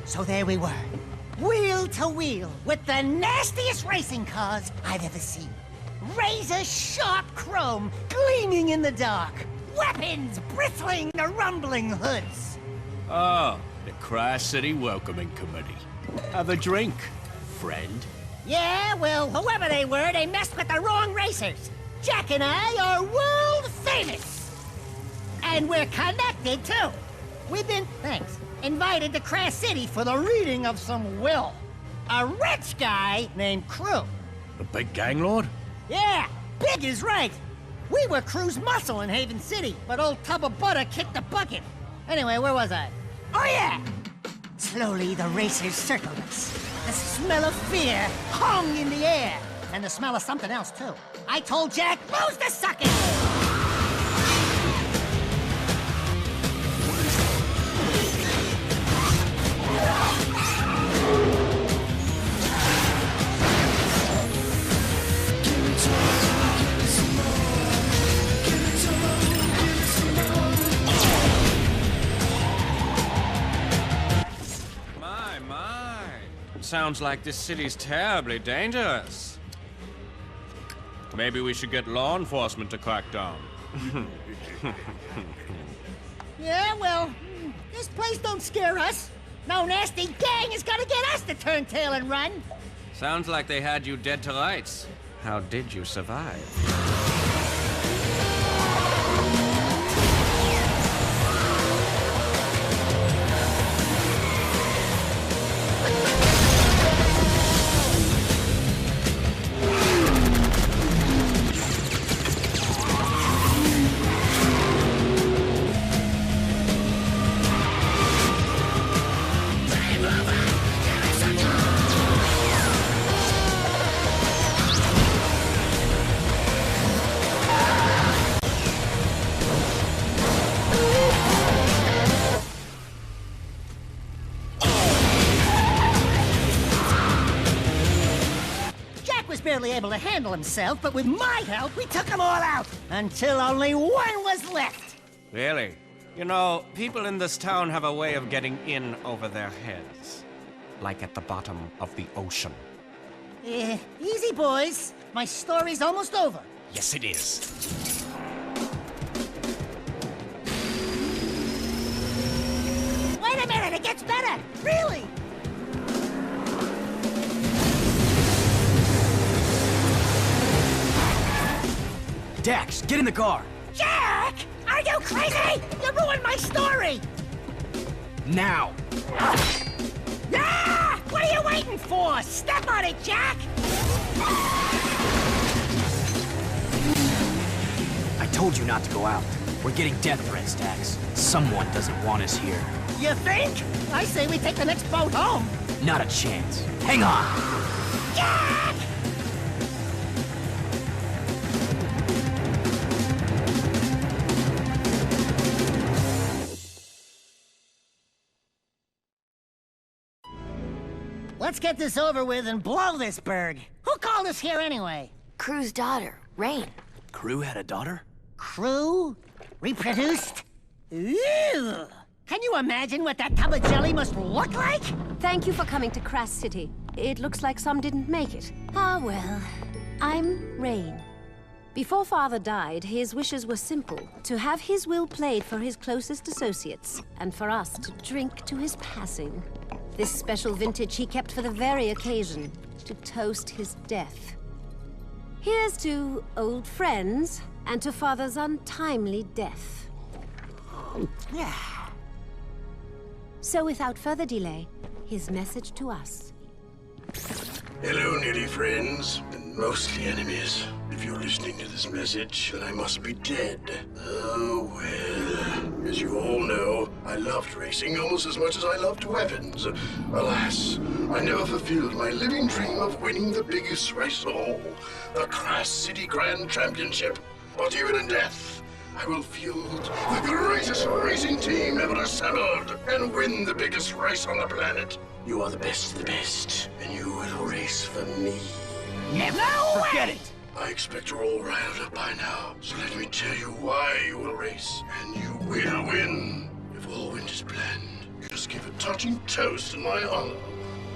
So there we were, wheel to wheel, with the nastiest racing cars I've ever seen. Razor-sharp chrome gleaming in the dark, weapons bristling the rumbling hoods. Oh, the Tri-City Welcoming Committee. Have a drink, friend. Yeah, well, whoever they were, they messed with the wrong racers. Jak and I are world famous. And we're connected, too. We've been, invited to Crash City for the reading of some will. A rich guy named Krew. The big gang lord? Yeah, big is right. We were Krew's muscle in Haven City, but old Tub of Butter kicked the bucket. Anyway, where was I? Oh yeah! Slowly the racers circled us. The smell of fear hung in the air. And the smell of something else, too. I told Jak, lose the sucker! Sounds like this city's terribly dangerous. Maybe we should get law enforcement to crack down. Yeah, well, this place don't scare us. No nasty gang is gonna get us to turn tail and run. Sounds like they had you dead to rights. How did you survive? Barely able to handle himself, but with my help, we took them all out, until only one was left. Really? You know, people in this town have a way of getting in over their heads. Like at the bottom of the ocean. Easy, boys. My story's almost over. Yes, it is. Wait a minute, it gets better! Really! Dax, get in the car! Jak! Are you crazy? You ruined my story! Now! Ah! What are you waiting for? Step on it, Jak! I told you not to go out. We're getting death threats, Dax. Someone doesn't want us here. You think? I say we take the next boat home. Not a chance. Hang on! Jak! Let's get this over with and blow this bird. Who called us here anyway? Krew's daughter, Rain. Krew had a daughter? Krew? Reproduced? Ew! Can you imagine what that tub of jelly must look like? Thank you for coming to Crash City. It looks like some didn't make it. Ah, well. I'm Rain. Before Father died, his wishes were simple. To have his will played for his closest associates, and for us to drink to his passing. This special vintage he kept for the very occasion, to toast his death. Here's to old friends, and to Father's untimely death. So without further delay, his message to us. Hello, nearly friends, and mostly enemies. If you're listening to this message, then I must be dead. Oh, well. As you all know, I loved racing almost as much as I loved weapons. Alas, I never fulfilled my living dream of winning the biggest race of all, the Crash City Grand Championship. But even in death, I will field the greatest racing team ever assembled and win the biggest race on the planet. You are the best of the best, and you will race for me. Never Forget it! I expect you're all riled up by now, so let me tell you why you will race, and you will win. If all went as planned, you just give a touching toast in my honor.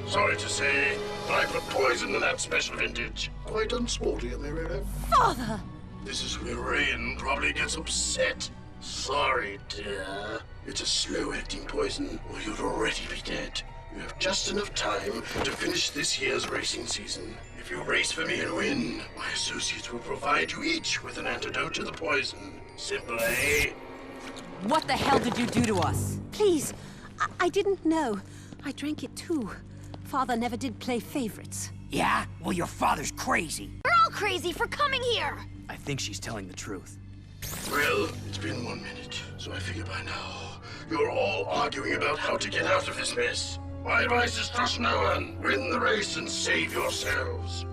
Sorry to say, but I put poison in that special vintage. Quite unsporty, am I right? Father! This is where Rain probably gets upset. Sorry, dear. It's a slow-acting poison, or you'd already be dead. You have just enough time to finish this year's racing season. If you race for me and win, my associates will provide you each with an antidote to the poison. Simple, eh? What the hell did you do to us? Please, I didn't know. I drank it too. Father never did play favorites. Yeah? Well, your father's crazy. We're all crazy for coming here! I think she's telling the truth. Well, it's been 1 minute, so I figure by now you're all arguing about how to get out of this mess. My advice is trust no one. Win the race and save yourselves.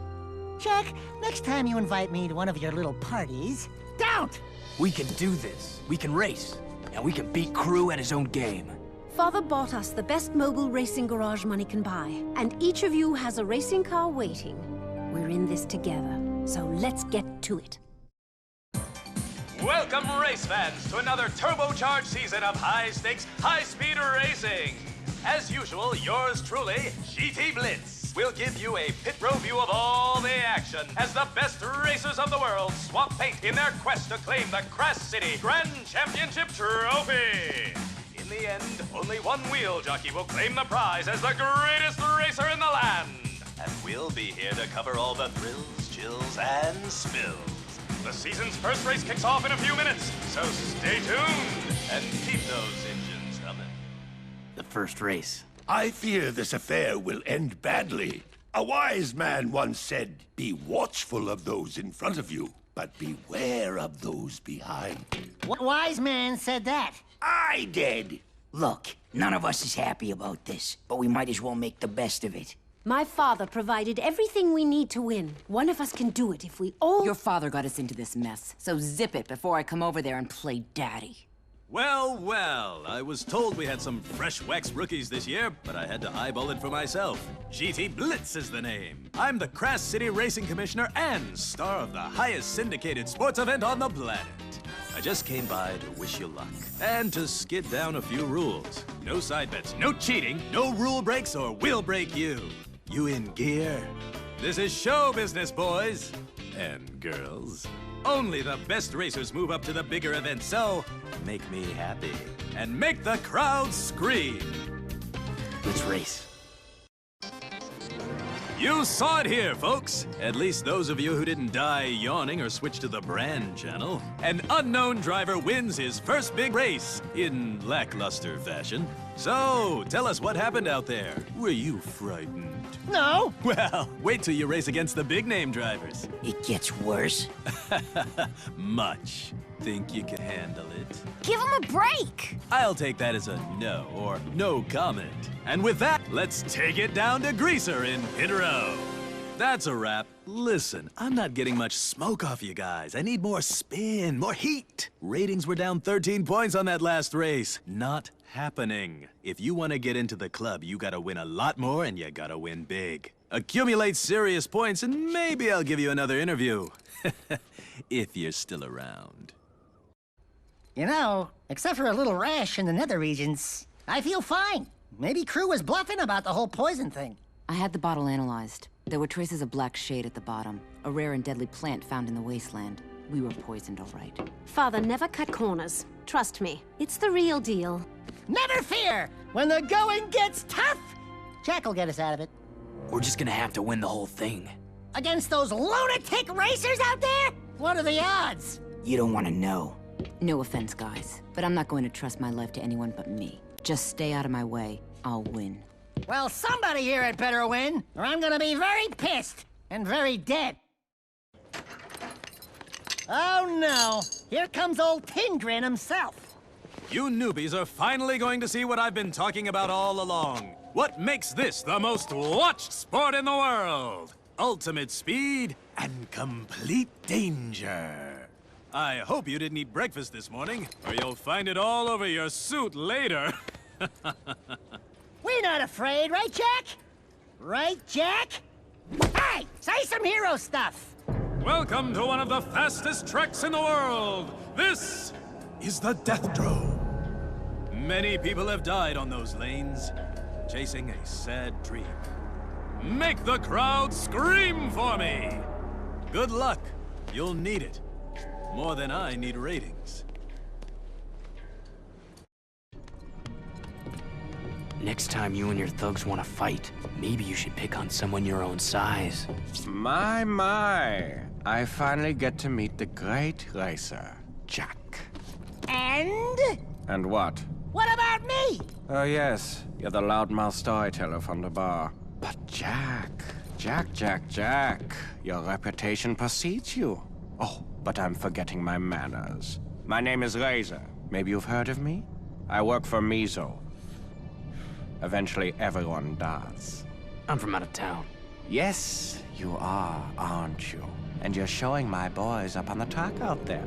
Jak, next time you invite me to one of your little parties, don't! We can do this. We can race. And we can beat Krew at his own game. Father bought us the best mobile racing garage money can buy, and each of you has a racing car waiting. We're in this together, so let's get to it. Welcome, race fans, to another turbocharged season of high-stakes, high-speed racing. As usual, yours truly, GT Blitz, will give you a pit row view of all the action as the best racers of the world swap paint in their quest to claim the Crass City Grand Championship Trophy. In the end, only one wheel jockey will claim the prize as the greatest racer in the land. And we'll be here to cover all the thrills, chills, and spills. The season's first race kicks off in a few minutes, so stay tuned and keep those engines humming. The first race. I fear this affair will end badly. A wise man once said, "Be watchful of those in front of you, but beware of those behind." What wise man said that? I did. Look, none of us is happy about this, but we might as well make the best of it. My father provided everything we need to win. One of us can do it if we all... Your father got us into this mess, so zip it before I come over there and play daddy. Well, well, I was told we had some fresh wax rookies this year, but I had to eyeball it for myself. GT Blitz is the name. I'm the Crass City Racing Commissioner and star of the highest syndicated sports event on the planet. I just came by to wish you luck and to skid down a few rules. No side bets, no cheating, no rule breaks or we'll break you. You in gear? This is show business, boys and girls. Only the best racers move up to the bigger events, so make me happy and make the crowd scream. Let's race. You saw it here, folks. At least those of you who didn't die yawning or switch to the brand channel. An unknown driver wins his first big race in lackluster fashion. So, tell us what happened out there. Were you frightened? No! Well, wait till you race against the big-name drivers. It gets worse. Much. Think you can handle it? Give him a break! I'll take that as a no or no comment. And with that, let's take it down to Greaser in pit row. That's a wrap. Listen, I'm not getting much smoke off you guys. I need more spin, more heat. Ratings were down 13 points on that last race. Not happening. If you want to get into the club, you gotta win a lot more and you gotta win big. Accumulate serious points and maybe I'll give you another interview. If you're still around. You know, except for a little rash in the nether regions, I feel fine. Maybe Krew was bluffing about the whole poison thing. I had the bottle analyzed. There were traces of black shade at the bottom, a rare and deadly plant found in the wasteland. We were poisoned, all right. Father never cut corners. Trust me, it's the real deal. Never fear! When the going gets tough, Jak will get us out of it. We're just gonna have to win the whole thing. Against those lunatic racers out there? What are the odds? You don't want to know. No offense, guys, but I'm not going to trust my life to anyone but me. Just stay out of my way. I'll win. Well, somebody here had better win, or I'm gonna be very pissed and very dead. Oh no, here comes old Tin Grin himself. You newbies are finally going to see what I've been talking about all along. What makes this the most watched sport in the world? Ultimate speed and complete danger. I hope you didn't eat breakfast this morning, or you'll find it all over your suit later. We're not afraid, right, Jak? Right, Jak? Hey, say some hero stuff. Welcome to one of the fastest tracks in the world. This is the Dethdrome. Many people have died on those lanes, chasing a sad dream. Make the crowd scream for me! Good luck. You'll need it. More than I need ratings. Next time you and your thugs want to fight, maybe you should pick on someone your own size. My. I finally get to meet the great racer, Jak. And? And what? What about me? Oh yes, you're the loudmouth storyteller from the bar. But Jak, your reputation precedes you. Oh, but I'm forgetting my manners. My name is Razer. Maybe you've heard of me? I work for Mizo. Eventually everyone does. I'm from out of town. Yes, you are, aren't you? And you're showing my boys up on the track out there.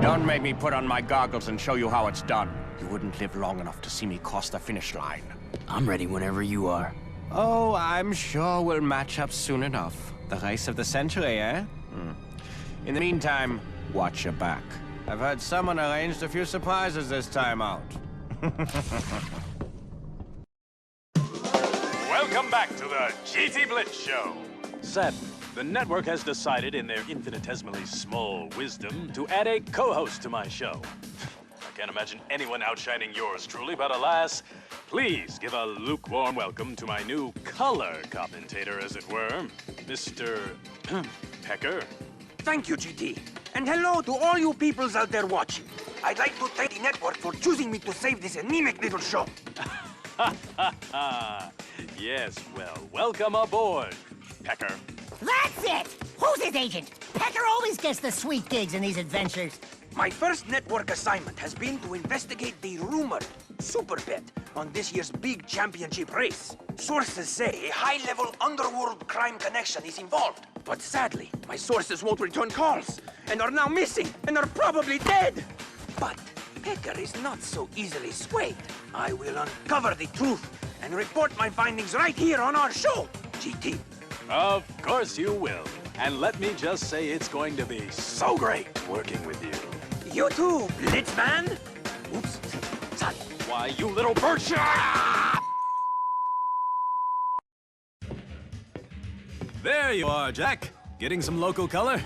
Don't make me put on my goggles and show you how it's done. You wouldn't live long enough to see me cross the finish line. I'm ready whenever you are. Oh, I'm sure we'll match up soon enough. The race of the century, eh? In the meantime, watch your back. I've heard someone arranged a few surprises this time out. Welcome back to the GT Blitz Show. Sadly, the network has decided in their infinitesimally small wisdom to add a co-host to my show. I can't imagine anyone outshining yours truly, but alas, please give a lukewarm welcome to my new color commentator, as it were, Mr. Pecker. Thank you, GT. And hello to all you peoples out there watching. I'd like to thank the network for choosing me to save this anemic little show. Yes, well, welcome aboard, Pecker. That's it! Who's his agent? Pecker always gets the sweet gigs in these adventures. My first network assignment has been to investigate the rumored super bet on this year's big championship race. Sources say a high-level underworld crime connection is involved. But sadly, my sources won't return calls, and are now missing, and are probably dead. But Pecker is not so easily swayed. I will uncover the truth and report my findings right here on our show, GT. Of course you will. And let me just say it's going to be so great working with you. You too, Blitzman. Oops, sorry. Why, you little bird shot! There you are, Jak. Getting some local color?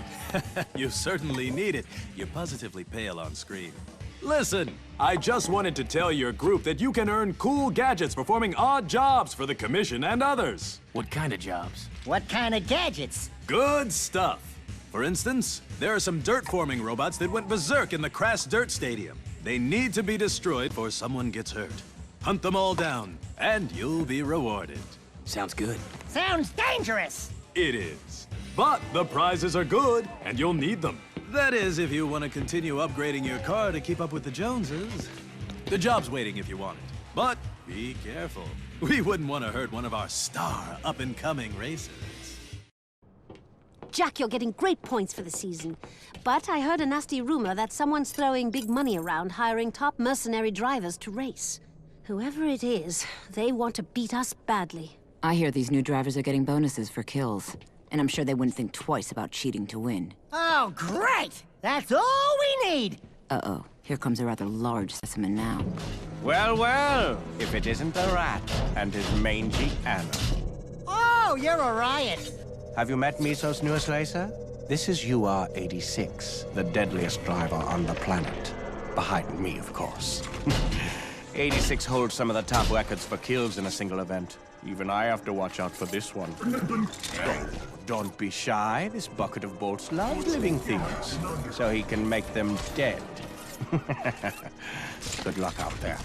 You certainly need it. You're positively pale on screen. Listen, I just wanted to tell your group that you can earn cool gadgets performing odd jobs for the Commission and others. What kind of jobs? What kind of gadgets? Good stuff. For instance, there are some dirt-forming robots that went berserk in the Crass Dirt Stadium. They need to be destroyed before someone gets hurt. Hunt them all down, and you'll be rewarded. Sounds good. Sounds dangerous! It is. But the prizes are good, and you'll need them. That is, if you want to continue upgrading your car to keep up with the Joneses. The job's waiting if you want it. But be careful. We wouldn't want to hurt one of our star up-and-coming racers. Jak, you're getting great points for the season. But I heard a nasty rumor that someone's throwing big money around hiring top mercenary drivers to race. Whoever it is, they want to beat us badly. I hear these new drivers are getting bonuses for kills. And I'm sure they wouldn't think twice about cheating to win. Oh, great! That's all we need! Uh-oh. Here comes a rather large specimen now. Well, well, if it isn't a rat and his mangy Anna. Oh, you're a riot! Have you met Mizo's newest racer? This is UR-86, the deadliest driver on the planet. Behind me, of course. 86 holds some of the top records for kills in a single event. Even I have to watch out for this one. Oh, don't be shy. This bucket of bolts loves living things, so he can make them dead. Good luck out there.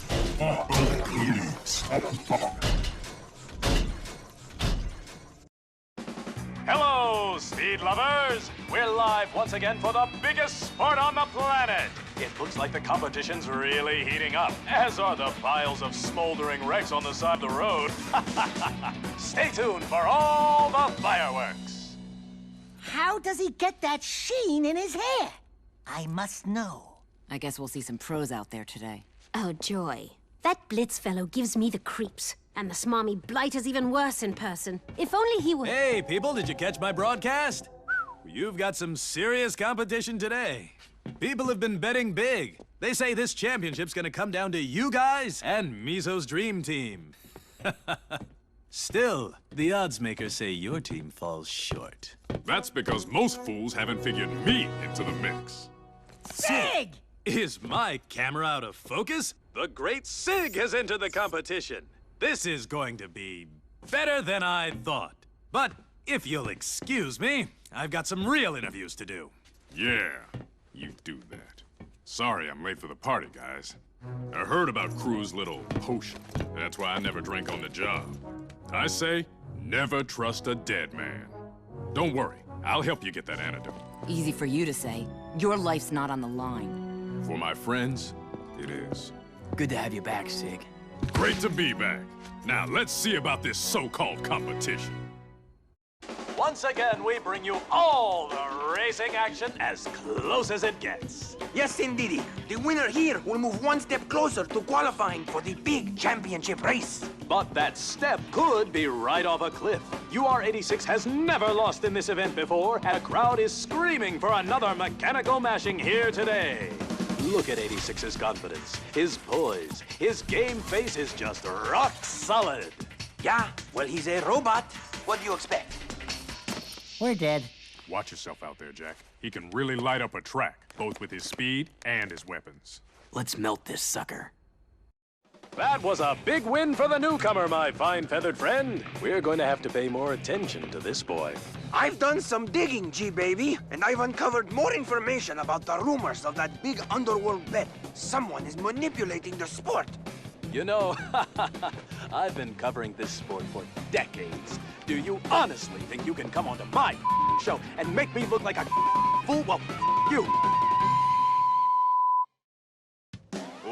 Hello, speed lovers! We're live once again for the biggest sport on the planet! It looks like the competition's really heating up, as are the piles of smoldering wrecks on the side of the road. Stay tuned for all the fireworks! How does he get that sheen in his hair? I must know. I guess we'll see some pros out there today. Oh, joy. That Blitz fellow gives me the creeps. And the smarmy Blighter's even worse in person. If only he were... Hey, people, did you catch my broadcast? You've got some serious competition today. People have been betting big. They say this championship's gonna come down to you guys and Mizo's dream team. Still, the odds makers say your team falls short. That's because most fools haven't figured me into the mix. Sig! Is my camera out of focus? The great Sig has entered the competition. This is going to be better than I thought. But if you'll excuse me, I've got some real interviews to do. Yeah, you do that. Sorry I'm late for the party, guys. I heard about Krew's little potion. That's why I never drank on the job. I say, never trust a dead man. Don't worry, I'll help you get that antidote. Easy for you to say. Your life's not on the line. For my friends, it is. Good to have you back, Sig. Great to be back. Now let's see about this so-called competition. Once again, we bring you all the racing action as close as it gets. Yes, indeedy. The winner here will move one step closer to qualifying for the big championship race. But that step could be right off a cliff. UR-86 has never lost in this event before, and the crowd is screaming for another mechanical mashing here today. Look at 86's confidence, his poise, his game face is just rock solid. Yeah, well, he's a robot. What do you expect? We're dead. Watch yourself out there, Jak. He can really light up a track, both with his speed and his weapons. Let's melt this sucker. That was a big win for the newcomer, my fine feathered friend. We're going to have to pay more attention to this boy. I've done some digging, G-Baby, and I've uncovered more information about the rumors of that big underworld bet. Someone is manipulating the sport. You know, I've been covering this sport for decades. Do you honestly think you can come onto my show and make me look like a fool? Well, you.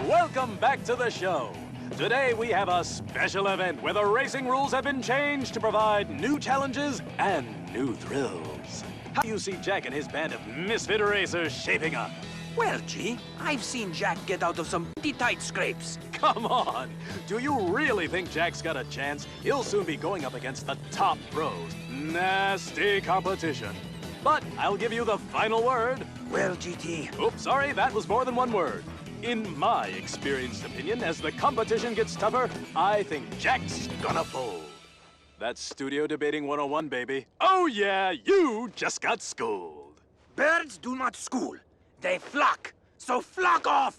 Welcome back to the show. Today we have a special event where the racing rules have been changed to provide new challenges and new thrills. How do you see Jak and his band of misfit racers shaping up? Well, G, I've seen Jak get out of some pretty tight scrapes. Come on! Do you really think Jak's got a chance? He'll soon be going up against the top pros. Nasty competition. But I'll give you the final word. Well, GT... Oops, sorry, that was more than one word. In my experienced opinion, as the competition gets tougher, I think Jak's gonna fold. That's Studio Debating 101, baby. Oh yeah, you just got schooled. Birds do not school. They flock. So flock off!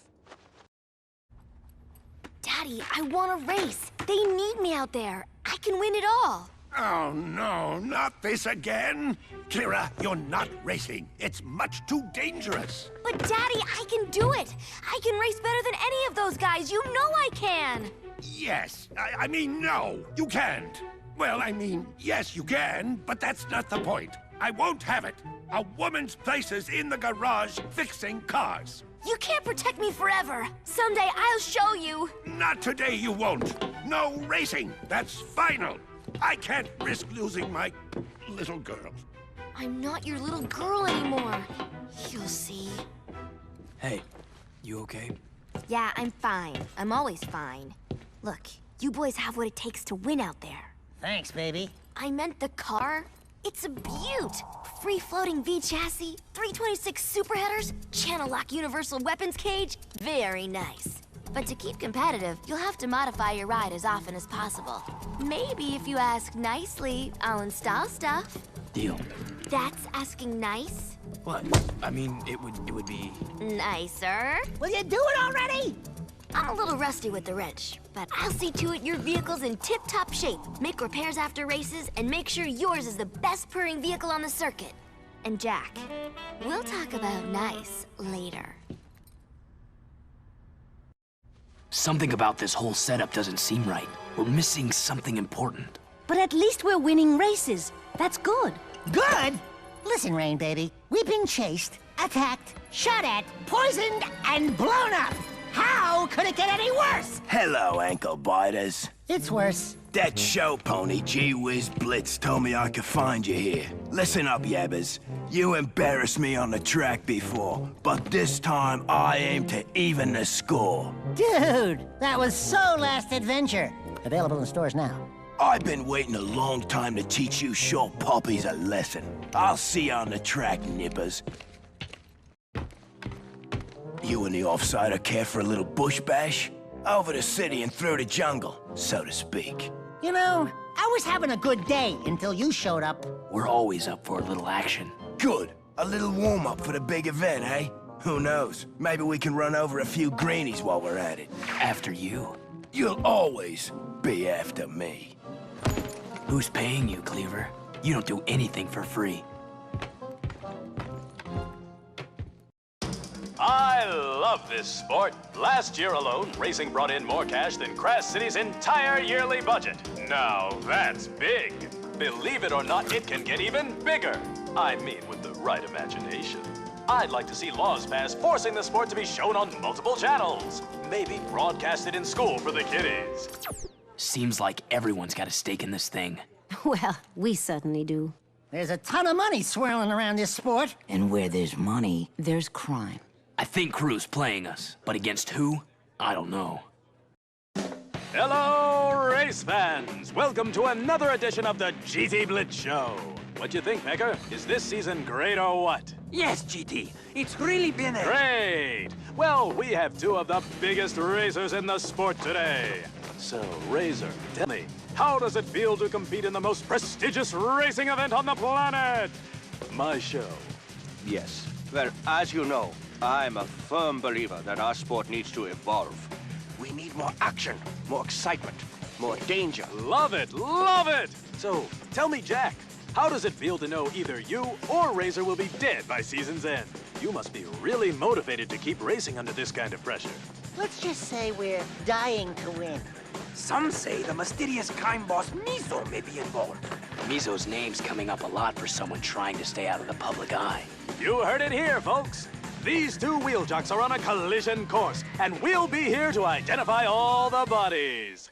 Daddy, I want to race. They need me out there. I can win it all. Oh, no, not this again. Keira, you're not racing. It's much too dangerous. But Daddy, I can do it. I can race better than any of those guys. You know I can. Yes, I mean, no, you can't. Well, I mean, yes, you can, but that's not the point. I won't have it. A woman's place is in the garage fixing cars. You can't protect me forever. Someday I'll show you. Not today, you won't. No racing. That's final. I can't risk losing my little girl. I'm not your little girl anymore. You'll see. Hey, you okay? Yeah, I'm fine. I'm always fine. Look, you boys have what it takes to win out there. Thanks, baby. I meant the car. It's a beaut. Free-floating V-chassis, 326 super headers, channel lock universal weapons cage. Very nice. But to keep competitive, you'll have to modify your ride as often as possible. Maybe if you ask nicely, I'll install stuff. Deal. That's asking nice? What? I mean, it would be... Nicer? Will you do it already? I'm a little rusty with the wrench, but I'll see to it your vehicle's in tip-top shape, make repairs after races, and make sure yours is the best purring vehicle on the circuit. And Jak, we'll talk about nice later. Something about this whole setup doesn't seem right. We're missing something important. But at least we're winning races. That's good. Good? Listen, Rain baby, we've been chased, attacked, shot at, poisoned, and blown up. How could it get any worse? Hello, ankle biters. It's worse. That show pony, Gee Whiz Blitz, told me I could find you here. Listen up, yabbers. You embarrassed me on the track before, but this time I aim to even the score. Dude, that was so last adventure. Available in stores now. I've been waiting a long time to teach you short puppies a lesson. I'll see you on the track, nippers. You and the offsider care for a little bush bash? Over the city and through the jungle, so to speak. You know, I was having a good day until you showed up. We're always up for a little action. Good. A little warm-up for the big event, eh? Who knows? Maybe we can run over a few greenies while we're at it. After you. You'll always be after me. Who's paying you, Kleiver? You don't do anything for free. I love this sport. Last year alone, racing brought in more cash than Crash City's entire yearly budget. Now that's big. Believe it or not, it can get even bigger. I mean, with the right imagination. I'd like to see laws passed forcing the sport to be shown on multiple channels. Maybe broadcasted in school for the kiddies. Seems like everyone's got a stake in this thing. Well, we certainly do. There's a ton of money swirling around this sport. And where there's money, there's crime. I think Krew's playing us, but against who? I don't know. Hello, race fans! Welcome to another edition of the GT Blitz Show. What you think, Pecker? Is this season great or what? Yes, GT. It's really been a... Great! Well, we have two of the biggest racers in the sport today. So, Razer, tell me, how does it feel to compete in the most prestigious racing event on the planet? My show. Yes. Well, as you know, I'm a firm believer that our sport needs to evolve. We need more action, more excitement, more danger. Love it! Love it! So, tell me, Jak, how does it feel to know either you or Razer will be dead by season's end? You must be really motivated to keep racing under this kind of pressure. Let's just say we're dying to win. Some say the mysterious crime boss Mizo may be involved. Mizo's name's coming up a lot for someone trying to stay out of the public eye. You heard it here, folks. These two wheel jocks are on a collision course, and we'll be here to identify all the bodies.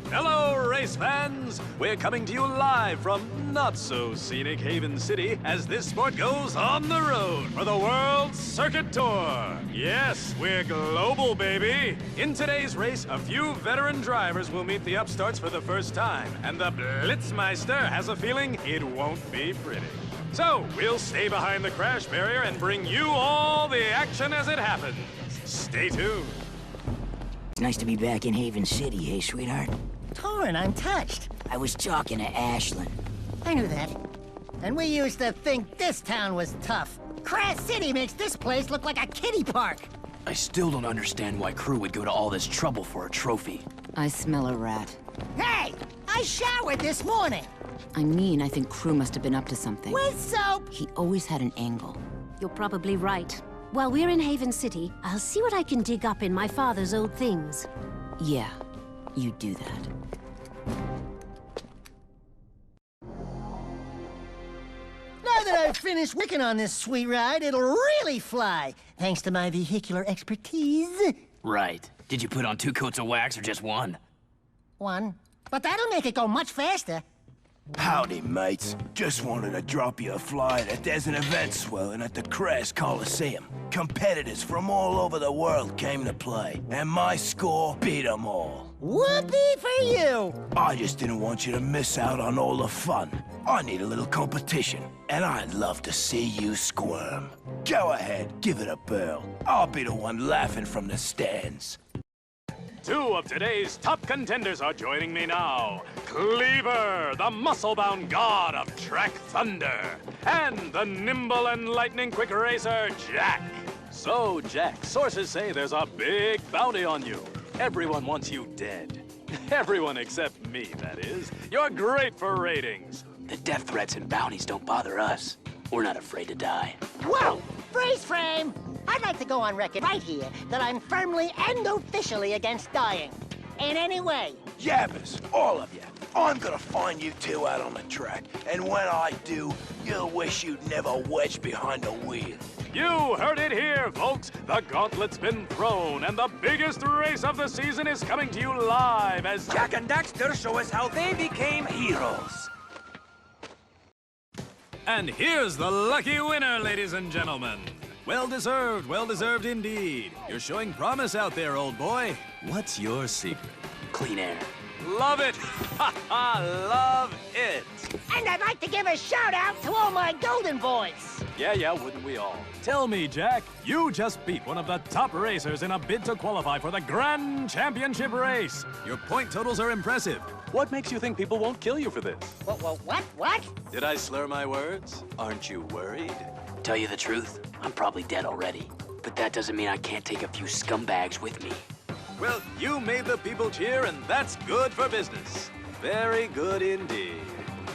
Hello, race fans! We're coming to you live from not-so-scenic Haven City as this sport goes on the road for the World Circuit Tour. Yes, we're global, baby! In today's race, a few veteran drivers will meet the upstarts for the first time, and the Blitzmeister has a feeling it won't be pretty. So, we'll stay behind the crash barrier and bring you all the action as it happens. Stay tuned. It's nice to be back in Haven City, hey, sweetheart? Torrin, I'm touched. I was talking to Ashlyn. I knew that. And we used to think this town was tough. Crash City makes this place look like a kiddie park. I still don't understand why Krew would go to all this trouble for a trophy. I smell a rat. Hey! I showered this morning! I mean, I think Krew must have been up to something. With soap! He always had an angle. You're probably right. While we're in Haven City, I'll see what I can dig up in my father's old things. Yeah, you do that. Now that I've finished working on this sweet ride, it'll really fly, thanks to my vehicular expertise. Right. Did you put on 2 coats of wax or just one? One. But that'll make it go much faster. Howdy, mates. Just wanted to drop you a flyer that there's an event swelling at the Krew Coliseum. Competitors from all over the world came to play, and my score beat them all. Whoopee for you! I just didn't want you to miss out on all the fun. I need a little competition, and I'd love to see you squirm. Go ahead, give it a whirl. I'll be the one laughing from the stands. Two of today's top contenders are joining me now. Kleiver, the muscle-bound god of track thunder, and the nimble and lightning-quick racer, Jak. So, Jak, sources say there's a big bounty on you. Everyone wants you dead. Everyone except me, that is. You're great for ratings. The death threats and bounties don't bother us. We're not afraid to die. Whoa! Freeze frame! I'd like to go on record right here that I'm firmly and officially against dying. In any way. Yabbers, all of you. I'm gonna find you two out on the track, and when I do, you'll wish you'd never wedged behind the wheel. You heard it here, folks. The gauntlet's been thrown, and the biggest race of the season is coming to you live as Jak and Daxter show us how they became heroes. And here's the lucky winner, ladies and gentlemen. Well deserved indeed. You're showing promise out there, old boy. What's your secret? Clean air. Love it! Ha ha! Love it! And I'd like to give a shout out to all my golden boys. Yeah, wouldn't we all? Tell me, Jak, you just beat one of the top racers in a bid to qualify for the Grand Championship race. Your point totals are impressive. What makes you think people won't kill you for this? What? Did I slur my words? Aren't you worried? Tell you the truth, I'm probably dead already. But that doesn't mean I can't take a few scumbags with me. Well, you made the people cheer, and that's good for business. Very good indeed.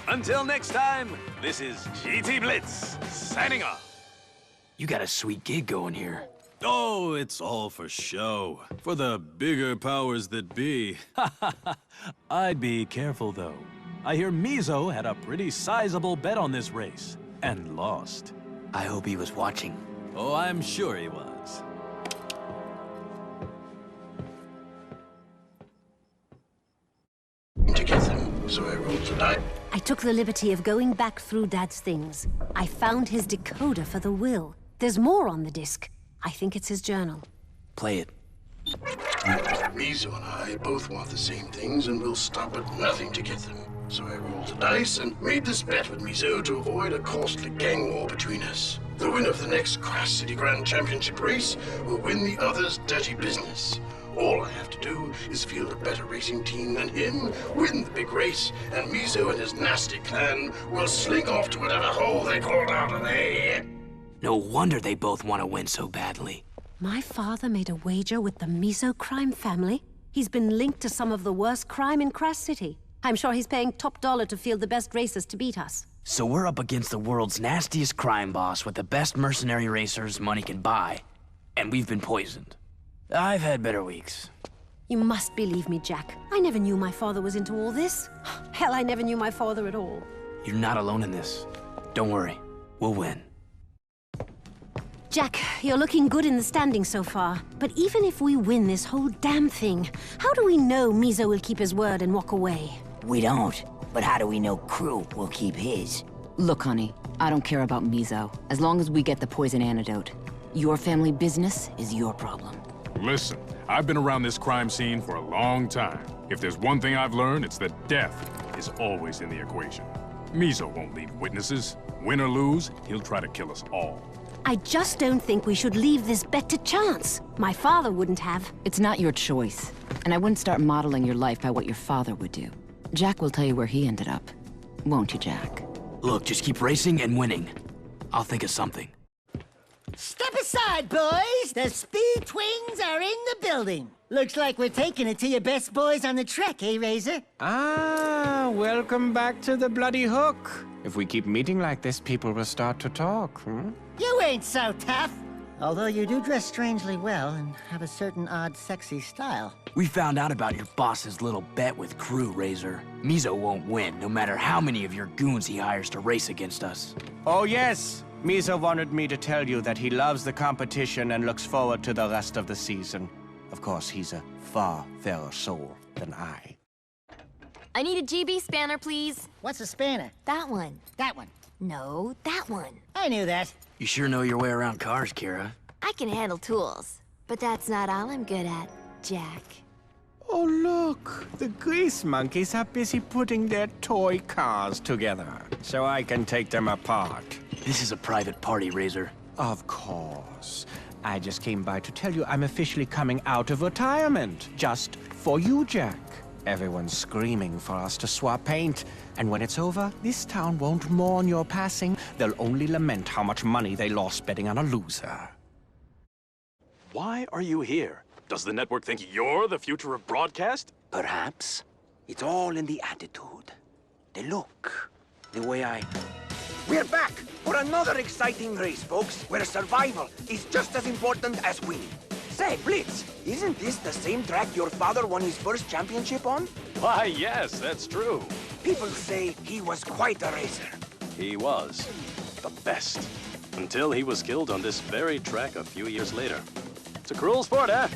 Until next time, this is GT Blitz, signing off. You got a sweet gig going here. Oh, it's all for show. For the bigger powers that be. I'd be careful, though. I hear Mizo had a pretty sizable bet on this race, and lost. I hope he was watching. Oh, I'm sure he was. To get them, so I rolled tonight. I took the liberty of going back through Dad's things. I found his decoder for the will. There's more on the disc. I think it's his journal. Play it. Mizo and I both want the same things, and we'll stop at nothing to get them. So I rolled the dice and made this bet with Mizo to avoid a costly gang war between us. The winner of the next Crash City Grand Championship race will win the other's dirty business. All I have to do is field a better racing team than him, win the big race, and Mizo and his nasty clan will slink off to whatever hole they crawled out of there. No wonder they both want to win so badly. My father made a wager with the Mizo crime family. He's been linked to some of the worst crime in Crash City. I'm sure he's paying top dollar to field the best racers to beat us. So we're up against the world's nastiest crime boss with the best mercenary racers money can buy. And we've been poisoned. I've had better weeks. You must believe me, Jak. I never knew my father was into all this. Hell, I never knew my father at all. You're not alone in this. Don't worry. We'll win. Jak, you're looking good in the standings so far. But even if we win this whole damn thing, how do we know Mizo will keep his word and walk away? We don't. But how do we know Krew will keep his? Look, honey, I don't care about Mizo, as long as we get the poison antidote. Your family business is your problem. Listen, I've been around this crime scene for a long time. If there's one thing I've learned, it's that death is always in the equation. Mizo won't leave witnesses. Win or lose, he'll try to kill us all. I just don't think we should leave this bet to chance. My father wouldn't have. It's not your choice, and I wouldn't start modeling your life by what your father would do. Jak will tell you where he ended up. Won't you, Jak? Look, just keep racing and winning. I'll think of something. Step aside, boys! The Speed Twins are in the building. Looks like we're taking it to your best boys on the track, eh, Razer? Ah, welcome back to the bloody hook. If we keep meeting like this, people will start to talk, You ain't so tough. Although you do dress strangely well and have a certain odd, sexy style. We found out about your boss's little bet with Krew, Razer. Mizo won't win, no matter how many of your goons he hires to race against us. Oh, yes. Mizo wanted me to tell you that he loves the competition and looks forward to the rest of the season. Of course, he's a far fairer soul than I. I need a GB spanner, please. What's a spanner? That one. That one. No, that one. I knew that. You sure know your way around cars, Keira. I can handle tools, but that's not all I'm good at, Jak. Oh, look. The grease monkeys are busy putting their toy cars together, so I can take them apart. This is a private party, Razer. Of course. I just came by to tell you I'm officially coming out of retirement. Just for you, Jak. Everyone's screaming for us to swap paint. And when it's over, this town won't mourn your passing. They'll only lament how much money they lost betting on a loser. Why are you here? Does the network think you're the future of broadcast? Perhaps. It's all in the attitude, the look, the way I... We're back for another exciting race, folks, where survival is just as important as winning. Say, Blitz, isn't this the same track your father won his first championship on? Why, yes, that's true. People say he was quite a racer. He was the best. Until he was killed on this very track a few years later. It's a cruel sport, eh?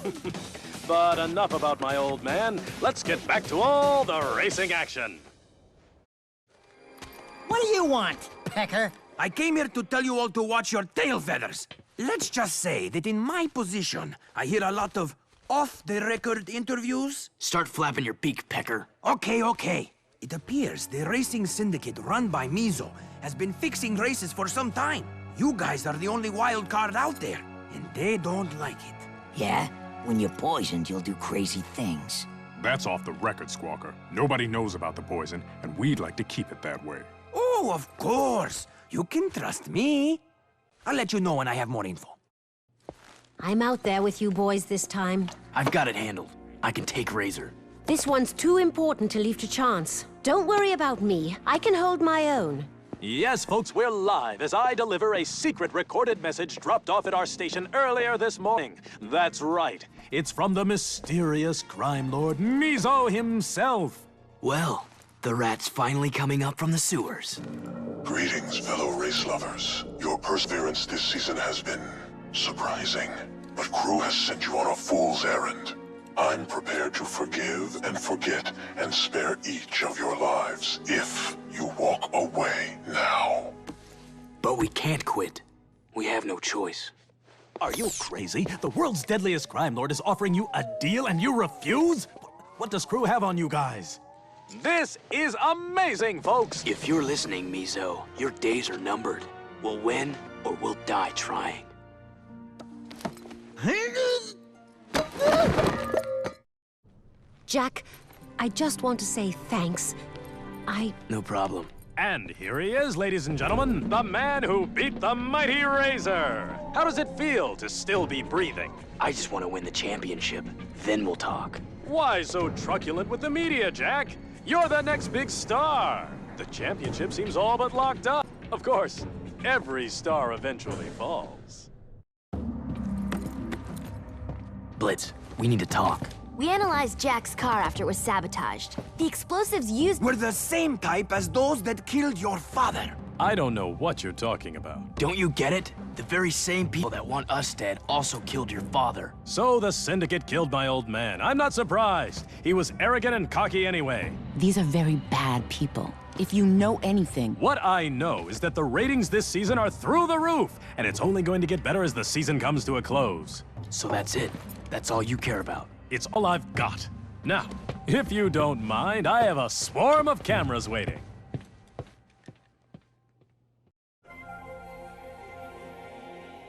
But enough about my old man. Let's get back to all the racing action. What do you want, Pecker? I came here to tell you all to watch your tail feathers. Let's just say that in my position, I hear a lot of off-the-record interviews. Start flapping your beak, Pecker. Okay. It appears the racing syndicate run by Mizo has been fixing races for some time. You guys are the only wild card out there, and they don't like it. Yeah? When you're poisoned, you'll do crazy things. That's off the record, Squawker. Nobody knows about the poison, and we'd like to keep it that way. Oh, of course. You can trust me. I'll let you know when I have more info. I'm out there with you boys this time. I've got it handled. I can take Razer. This one's too important to leave to chance. Don't worry about me. I can hold my own. Yes, folks, we're live as I deliver a secret recorded message dropped off at our station earlier this morning. That's right. It's from the mysterious crime lord Mizo himself. Well, the rat's finally coming up from the sewers. Greetings, fellow race lovers. Your perseverance this season has been surprising, but Krew has sent you on a fool's errand. I'm prepared to forgive and forget and spare each of your lives if you walk away now. But we can't quit. We have no choice. Are you crazy? The world's deadliest crime lord is offering you a deal and you refuse? What does Krew have on you guys? This is amazing, folks! If you're listening, Mizo, your days are numbered. We'll win or we'll die trying. Jak, I just want to say thanks. No problem. And here he is, ladies and gentlemen, the man who beat the mighty Razer. How does it feel to still be breathing? I just want to win the championship. Then we'll talk. Why so truculent with the media, Jak? You're the next big star. The championship seems all but locked up. Of course, every star eventually falls. Blitz, we need to talk. We analyzed Jak's car after it was sabotaged. The explosives used were the same type as those that killed your father. I don't know what you're talking about. Don't you get it? The very same people that want us dead also killed your father. So the syndicate killed my old man. I'm not surprised. He was arrogant and cocky anyway. These are very bad people. If you know anything... What I know is that the ratings this season are through the roof, and it's only going to get better as the season comes to a close. So that's it. That's all you care about. It's all I've got. Now, if you don't mind, I have a swarm of cameras waiting.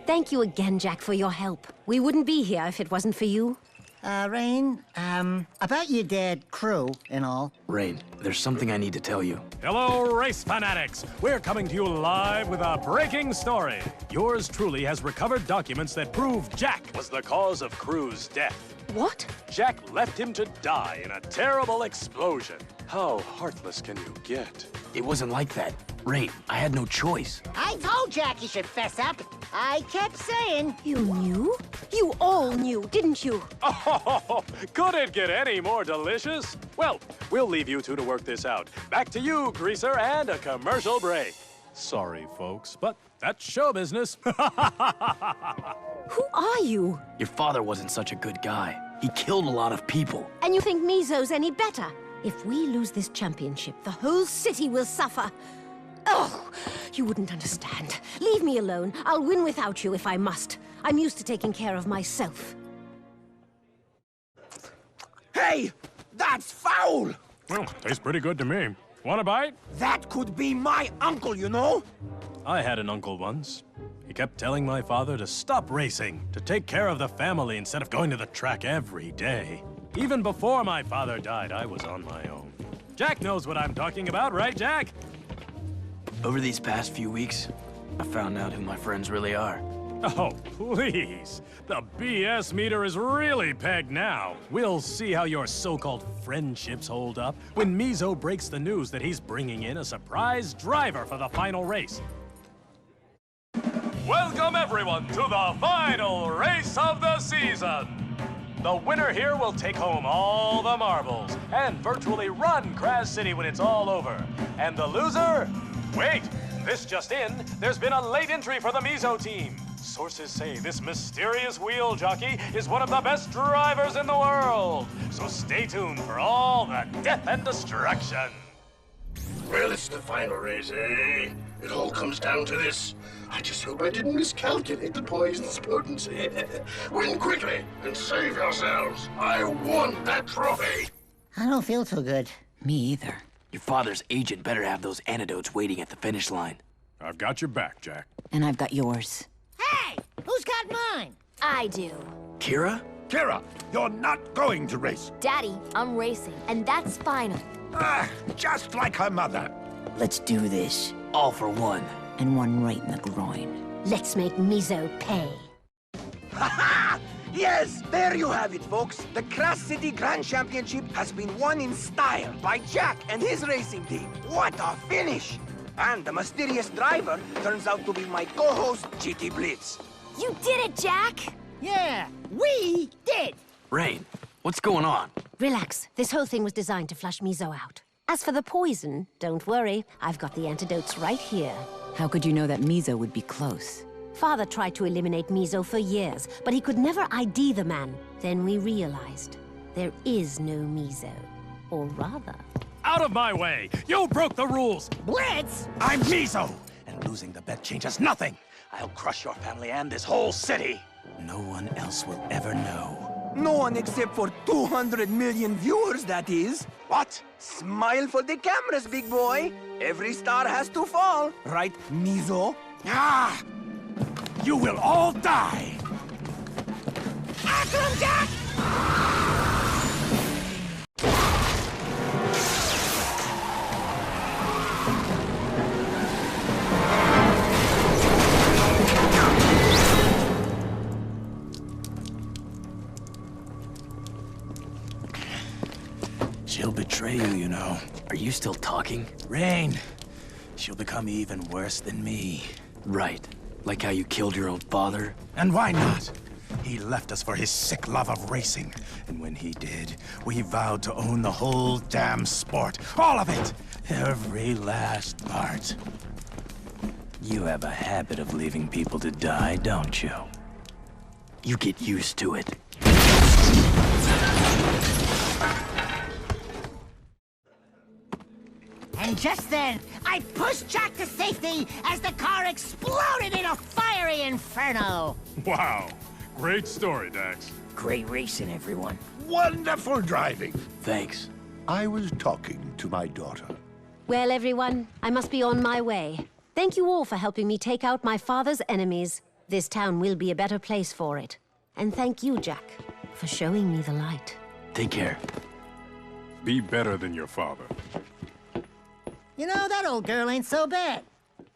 Thank you again, Jak, for your help. We wouldn't be here if it wasn't for you. Rain, about your dad, Krew, and all. Rain, there's something I need to tell you. Hello, race fanatics! We're coming to you live with a breaking story. Yours truly has recovered documents that prove Jak was the cause of Krew's death. What? Jak left him to die in a terrible explosion. How heartless can you get? It wasn't like that. Rain, I had no choice. I told Jak he should fess up. I kept saying. You knew? You all knew, didn't you? Oh, could it get any more delicious? Well, we'll leave you two to work this out. Back to you, Greaser, and a commercial break. Sorry, folks, but that's show business. Who are you? Your father wasn't such a good guy. He killed a lot of people. And you think Mizo's any better? If we lose this championship, the whole city will suffer. Oh, you wouldn't understand. Leave me alone. I'll win without you if I must. I'm used to taking care of myself. Hey! That's foul! Well, tastes pretty good to me. Want a bite? That could be my uncle, you know? I had an uncle once. He kept telling my father to stop racing, to take care of the family instead of going to the track every day. Even before my father died, I was on my own. Jak knows what I'm talking about, right, Jak? Over these past few weeks, I found out who my friends really are. Oh, please. The BS meter is really pegged now. We'll see how your so-called friendships hold up when Mizo breaks the news that he's bringing in a surprise driver for the final race. Welcome, everyone, to the final race of the season. The winner here will take home all the marbles and virtually run Kraz City when it's all over. And the loser? Wait, This just in, there's been a late entry for the Mizo team. Sources say this mysterious wheel jockey is one of the best drivers in the world. So stay tuned for all the death and destruction. Well, it's the final race, eh? It all comes down to this. I just hope I didn't miscalculate the poison's potency. Win quickly and save yourselves. I want that trophy. I don't feel too good. Me either. Your father's agent better have those antidotes waiting at the finish line. I've got your back, Jak. And I've got yours. Hey! Who's got mine? I do. Keira? Keira, you're not going to race. Daddy, I'm racing, and that's final. Ah, just like her mother. Let's do this. All for one. And one right in the groin. Let's make Mizo pay. Ha-ha! Yes, there you have it, folks. The Crash City Grand Championship has been won in style by Jak and his racing team. What a finish! And the mysterious driver turns out to be my co-host, GT Blitz. You did it, Jak! Yeah, we did! Rain, what's going on? Relax. This whole thing was designed to flush Mizo out. As for the poison, don't worry. I've got the antidotes right here. How could you know that Mizo would be close? Father tried to eliminate Mizo for years, but he could never ID the man. Then we realized there is no Mizo. Or rather... Out of my way! You broke the rules! Blitz! I'm Mizo, and losing the bet changes nothing. I'll crush your family and this whole city. No one else will ever know. No one except for 200 million viewers, that is. What? Smile for the cameras, big boy. Every star has to fall, right, Mizo? Ah! You will all die! Akram, Jak! She'll betray you, you know. Are you still talking? Rain. She'll become even worse than me. Right. Like how you killed your own father? And why not? He left us for his sick love of racing. And when he did, we vowed to own the whole damn sport. All of it! Every last part. You have a habit of leaving people to die, don't you? You get used to it. And just then, I pushed Jak to safety as the car exploded in a fiery inferno. Wow. Great story, Dax. Great racing, everyone. Wonderful driving. Thanks. I was talking to my daughter. Well, everyone, I must be on my way. Thank you all for helping me take out my father's enemies. This town will be a better place for it. And thank you, Jak, for showing me the light. Take care. Be better than your father. You know, that old girl ain't so bad.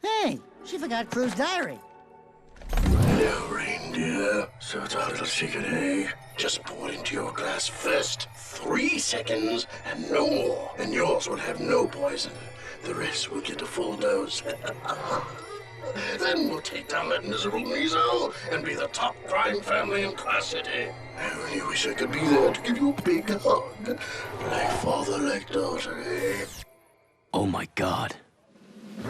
Hey, she forgot Krew's diary. Hello, reindeer. So it's our little secret, eh? Just pour it into your glass first. 3 seconds and no more. And yours will have no poison. The rest will get a full dose. Then we'll take down that miserable Mizo and be the top crime family in Class City. I only wish I could be there to give you a big hug. Like father, like daughter, eh? Oh my God.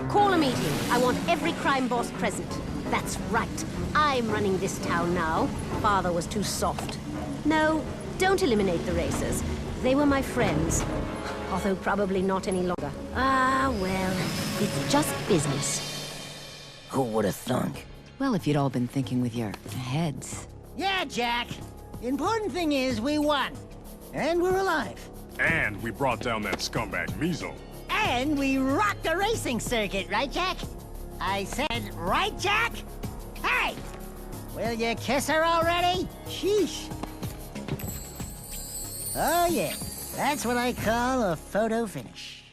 Call a meeting. I want every crime boss present. That's right. I'm running this town now. Father was too soft. No, don't eliminate the racers. They were my friends. Although probably not any longer. Ah, well, it's just business. Who would have thunk? Well, if you'd all been thinking with your heads. Yeah, Jak. The important thing is we won. And we're alive. And we brought down that scumbag Mizo. And we rocked the racing circuit, right, Jak? I said, right, Jak? Hey! Will you kiss her already? Sheesh. Oh, yeah. That's what I call a photo finish.